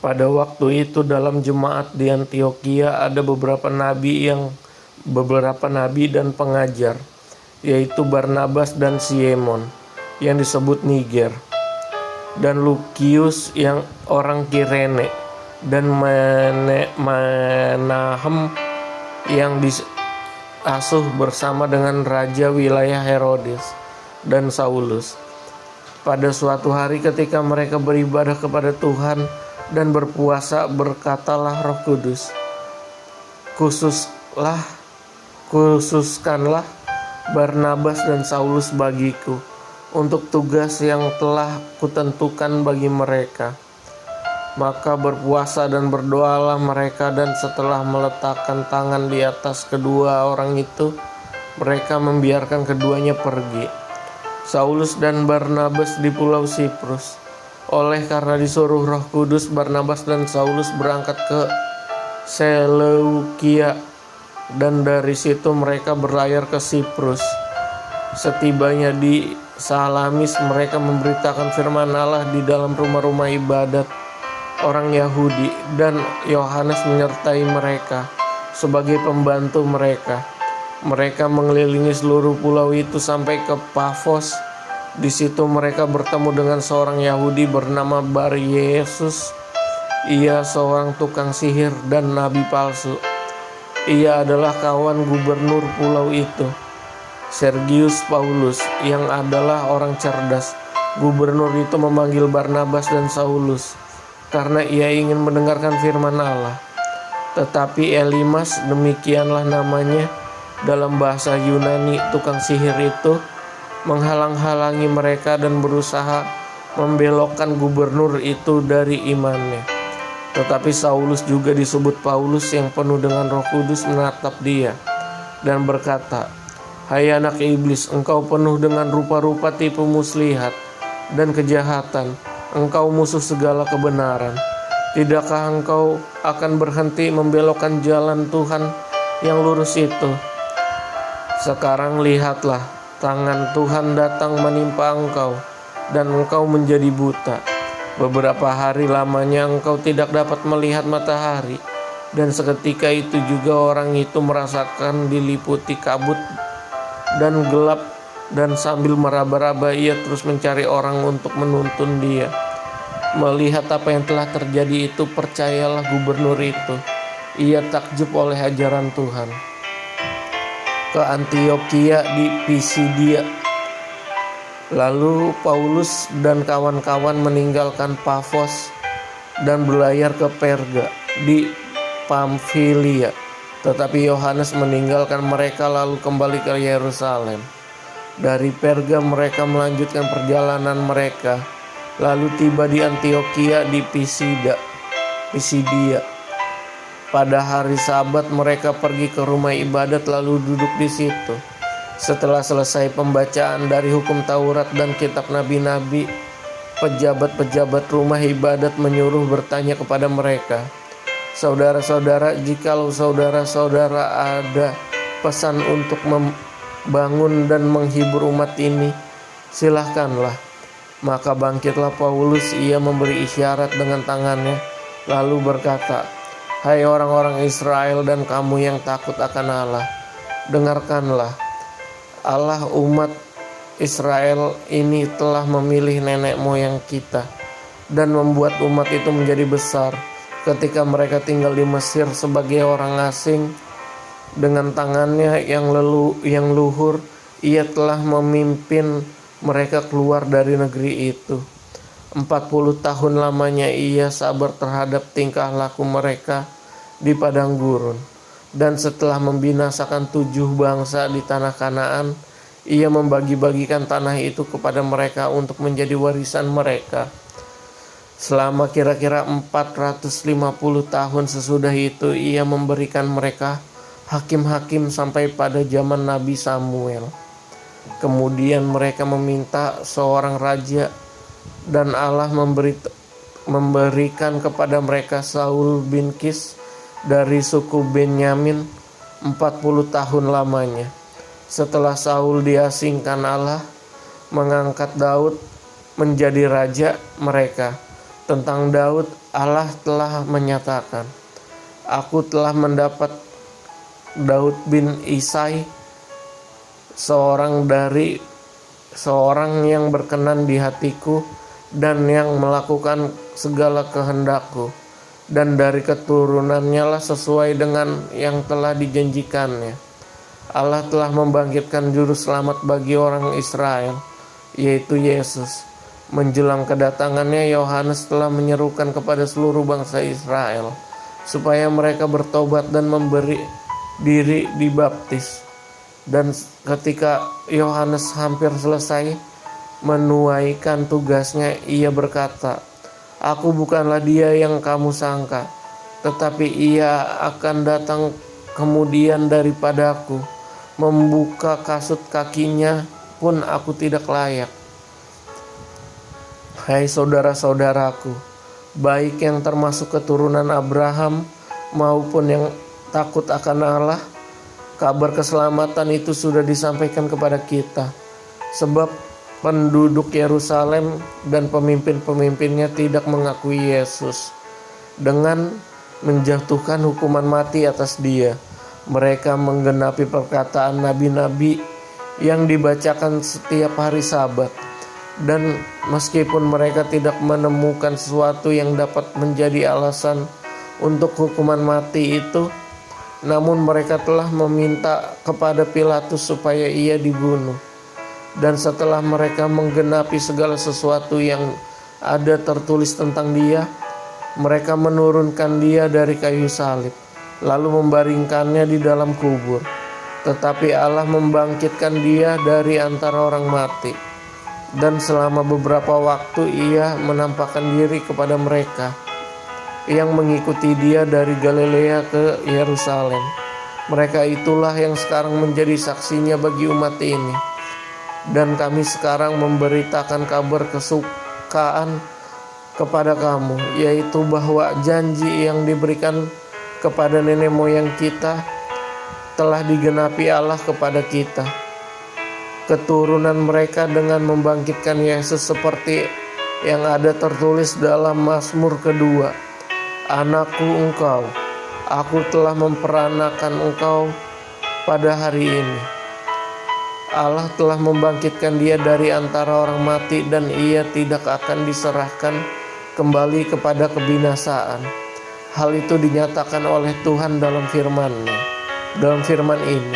Pada waktu itu dalam jemaat di Antiokhia ada beberapa nabi dan pengajar, yaitu Barnabas dan Simon yang disebut Niger, dan Lukius yang orang Kirene, dan Menahem yang diasuh bersama dengan raja wilayah Herodes, dan Saulus. Pada suatu hari ketika mereka beribadah kepada Tuhan dan berpuasa, berkatalah Roh Kudus, khususkanlah Barnabas dan Saulus bagiku untuk tugas yang telah kutentukan bagi mereka. Maka berpuasa dan berdoalah mereka, dan setelah meletakkan tangan di atas kedua orang itu, mereka membiarkan keduanya pergi. Saulus dan Barnabas di Pulau Siprus. Karena disuruh Roh Kudus, Barnabas dan Saulus berangkat ke Seleukia, dan dari situ mereka berlayar ke Siprus. Setibanya di Salamis, mereka memberitakan firman Allah di dalam rumah-rumah ibadat orang Yahudi, dan Yohanes menyertai mereka sebagai pembantu mereka. Mereka mengelilingi seluruh pulau itu sampai ke Pafos. Di situ mereka bertemu dengan seorang Yahudi bernama Bar-Yesus. Ia seorang tukang sihir dan nabi palsu. Ia adalah kawan gubernur pulau itu, Sergius Paulus, yang adalah orang cerdas. Gubernur itu memanggil Barnabas dan Saulus karena ia ingin mendengarkan firman Allah. Tetapi Elimas, demikianlah namanya dalam bahasa Yunani, tukang sihir itu, menghalang-halangi mereka dan berusaha membelokkan gubernur itu dari imannya. Tetapi Saulus, juga disebut Paulus, yang penuh dengan Roh Kudus, menatap dia dan berkata, "Hai anak iblis, engkau penuh dengan rupa-rupa tipu muslihat dan kejahatan. Engkau musuh segala kebenaran. Tidakkah engkau akan berhenti membelokkan jalan Tuhan yang lurus itu? Sekarang lihatlah, tangan Tuhan datang menimpa engkau, dan engkau menjadi buta. Beberapa hari lamanya engkau tidak dapat melihat matahari." Dan seketika itu juga orang itu merasakan diliputi kabut dan gelap, dan sambil meraba-raba ia terus mencari orang untuk menuntun dia. Melihat apa yang telah terjadi itu, percayalah gubernur itu, ia takjub oleh ajaran Tuhan. Ke Antiokhia di Pisidia. Lalu Paulus dan kawan-kawan meninggalkan Pafos dan berlayar ke Perga di Pamfilia. Tetapi Yohanes meninggalkan mereka lalu kembali ke Yerusalem. Dari Perga mereka melanjutkan perjalanan mereka, lalu tiba di Antiokhia di Pisidia. Pada hari Sabat mereka pergi ke rumah ibadat lalu duduk di situ. Setelah selesai pembacaan dari hukum Taurat dan kitab nabi-nabi, pejabat-pejabat rumah ibadat menyuruh bertanya kepada mereka, "Saudara-saudara, jikalau saudara-saudara ada pesan untuk membangun dan menghibur umat ini, silahkanlah." Maka bangkitlah Paulus, ia memberi isyarat dengan tangannya, lalu berkata, "Hai orang-orang Israel dan kamu yang takut akan Allah, dengarkanlah. Allah umat Israel ini telah memilih nenek moyang kita dan membuat umat itu menjadi besar ketika mereka tinggal di Mesir sebagai orang asing. Dengan tangannya yang luhur, ia telah memimpin mereka keluar dari negeri itu. 40 tahun lamanya ia sabar terhadap tingkah laku mereka di padang gurun. Dan setelah membinasakan 7 bangsa di tanah Kanaan, ia membagi-bagikan tanah itu kepada mereka untuk menjadi warisan mereka. Selama kira-kira 450 tahun sesudah itu, ia memberikan mereka hakim-hakim sampai pada zaman Nabi Samuel. Kemudian mereka meminta seorang raja, dan Allah memberikan kepada mereka Saul bin Kis dari suku Benyamin 40 tahun lamanya. Setelah Saul diasingkan, Allah mengangkat Daud menjadi raja mereka. Tentang Daud, Allah telah menyatakan, "Aku telah mendapat Daud bin Isai, seorang yang berkenan di hatiku dan yang melakukan segala kehendakku, dan dari keturunannya lah sesuai dengan yang telah dijanjikannya. Allah telah membangkitkan juru selamat bagi orang Israel, yaitu Yesus. Menjelang kedatangannya, Yohanes telah menyerukan kepada seluruh bangsa Israel supaya mereka bertobat dan memberi diri dibaptis. Dan ketika Yohanes hampir selesai menunaikan tugasnya, ia berkata, 'Aku bukanlah dia yang kamu sangka, tetapi ia akan datang kemudian daripadaku. Membuka kasut kakinya pun aku tidak layak.' Hai saudara-saudaraku, baik yang termasuk keturunan Abraham maupun yang takut akan Allah, kabar keselamatan itu sudah disampaikan kepada kita. Sebab penduduk Yerusalem dan pemimpin-pemimpinnya tidak mengakui Yesus. Dengan menjatuhkan hukuman mati atas dia, mereka menggenapi perkataan nabi-nabi yang dibacakan setiap hari Sabat. Dan meskipun mereka tidak menemukan sesuatu yang dapat menjadi alasan untuk hukuman mati itu, namun mereka telah meminta kepada Pilatus supaya ia dibunuh. Dan setelah mereka menggenapi segala sesuatu yang ada tertulis tentang dia, mereka menurunkan dia dari kayu salib, lalu membaringkannya di dalam kubur. Tetapi Allah membangkitkan dia dari antara orang mati. Dan selama beberapa waktu ia menampakkan diri kepada mereka yang mengikuti dia dari Galilea ke Yerusalem. Mereka itulah yang sekarang menjadi saksinya bagi umat ini. Dan kami sekarang memberitakan kabar kesukaan kepada kamu, yaitu bahwa janji yang diberikan kepada nenek moyang kita telah digenapi Allah kepada kita, keturunan mereka, dengan membangkitkan Yesus seperti yang ada tertulis dalam Mazmur kedua. 'Anakku engkau, aku telah memperanakan engkau pada hari ini.' Allah telah membangkitkan dia dari antara orang mati, dan ia tidak akan diserahkan kembali kepada kebinasaan. Hal itu dinyatakan oleh Tuhan dalam firman-Nya. Dalam firman ini,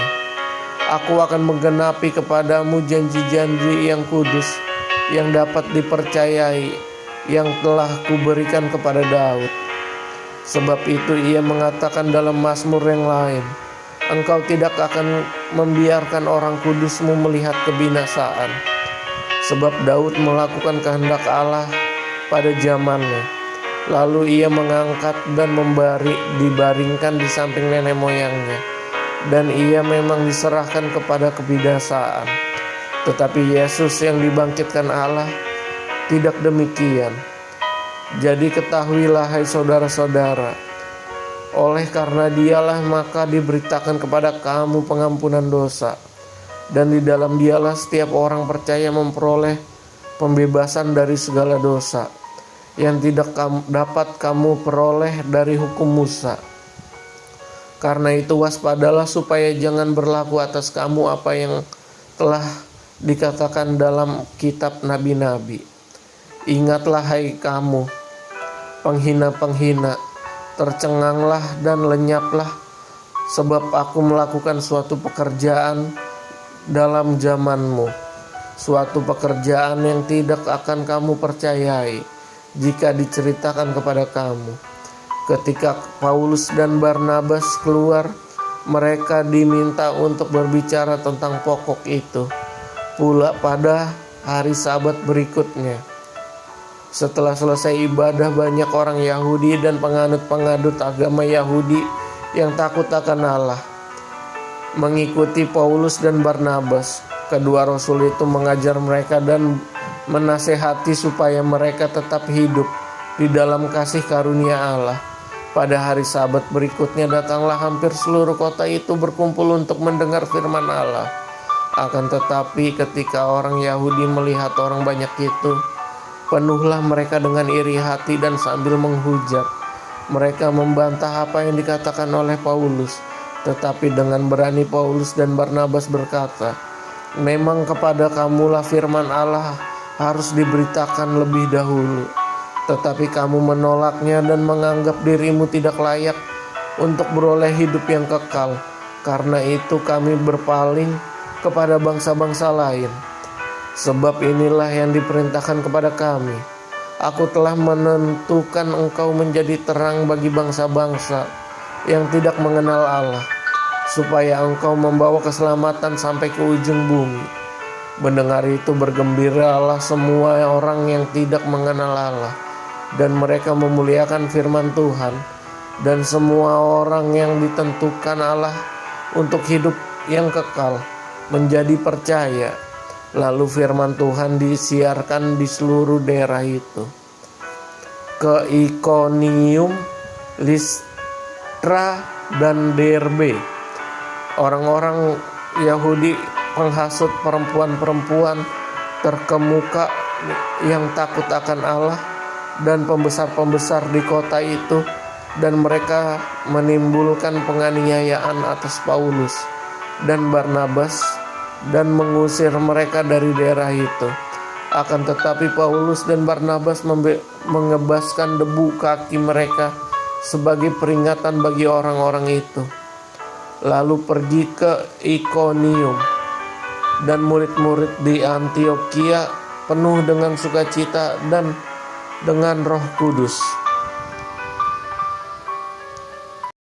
'Aku akan menggenapi kepadamu janji-janji yang kudus, yang dapat dipercayai, yang telah kuberikan kepada Daud.' Sebab itu ia mengatakan dalam Mazmur yang lain, 'Engkau tidak akan membiarkan orang kudusmu melihat kebinasaan.' Sebab Daud melakukan kehendak Allah pada zamannya. Lalu ia mengangkat dan dibaringkan di samping nenek moyangnya. Dan ia memang diserahkan kepada kebinasaan. Tetapi Yesus yang dibangkitkan Allah tidak demikian. Jadi ketahuilah hai saudara-saudara, oleh karena dialah maka diberitakan kepada kamu pengampunan dosa. Dan di dalam dialah setiap orang percaya memperoleh pembebasan dari segala dosa, yang tidak dapat kamu peroleh dari hukum Musa. Karena itu waspadalah supaya jangan berlaku atas kamu apa yang telah dikatakan dalam kitab nabi-nabi. Ingatlah hai kamu penghina-penghina, tercenganglah dan lenyaplah, sebab aku melakukan suatu pekerjaan dalam zamanmu, suatu pekerjaan yang tidak akan kamu percayai jika diceritakan kepada kamu. Ketika Paulus dan Barnabas keluar, mereka diminta untuk berbicara tentang pokok itu pula pada hari Sabat berikutnya. Setelah selesai ibadah, banyak orang Yahudi dan penganut-penganut agama Yahudi yang takut akan Allah mengikuti Paulus dan Barnabas. Kedua rasul itu mengajar mereka dan menasehati supaya mereka tetap hidup di dalam kasih karunia Allah. Pada hari Sabat berikutnya datanglah hampir seluruh kota itu berkumpul untuk mendengar firman Allah. Akan tetapi ketika orang Yahudi melihat orang banyak itu, Penuhlah mereka dengan iri hati dan sambil menghujat, mereka membantah apa yang dikatakan oleh Paulus. Tetapi dengan berani Paulus dan Barnabas berkata, "Memang kepada kamulah firman Allah harus diberitakan lebih dahulu. Tetapi kamu menolaknya dan menganggap dirimu tidak layak untuk beroleh hidup yang kekal. Karena itu kami berpaling kepada bangsa-bangsa lain. Sebab inilah yang diperintahkan kepada kami. Aku telah menentukan engkau menjadi terang bagi bangsa-bangsa yang tidak mengenal Allah, supaya engkau membawa keselamatan sampai ke ujung bumi." Mendengar itu bergembiralah semua orang yang tidak mengenal Allah, dan mereka memuliakan firman Tuhan. Dan semua orang yang ditentukan Allah untuk hidup yang kekal menjadi percaya. Lalu firman Tuhan disiarkan di seluruh daerah itu. Ke Ikonium, Listra, dan Derbe, orang-orang Yahudi penghasut perempuan-perempuan terkemuka yang takut akan Allah dan pembesar-pembesar di kota itu, dan mereka menimbulkan penganiayaan atas Paulus dan Barnabas dan mengusir mereka dari daerah itu. Akan tetapi Paulus dan Barnabas mengebaskan debu kaki mereka sebagai peringatan bagi orang-orang itu. Lalu pergi ke Ikonium, dan murid-murid di Antiokhia penuh dengan sukacita dan dengan Roh Kudus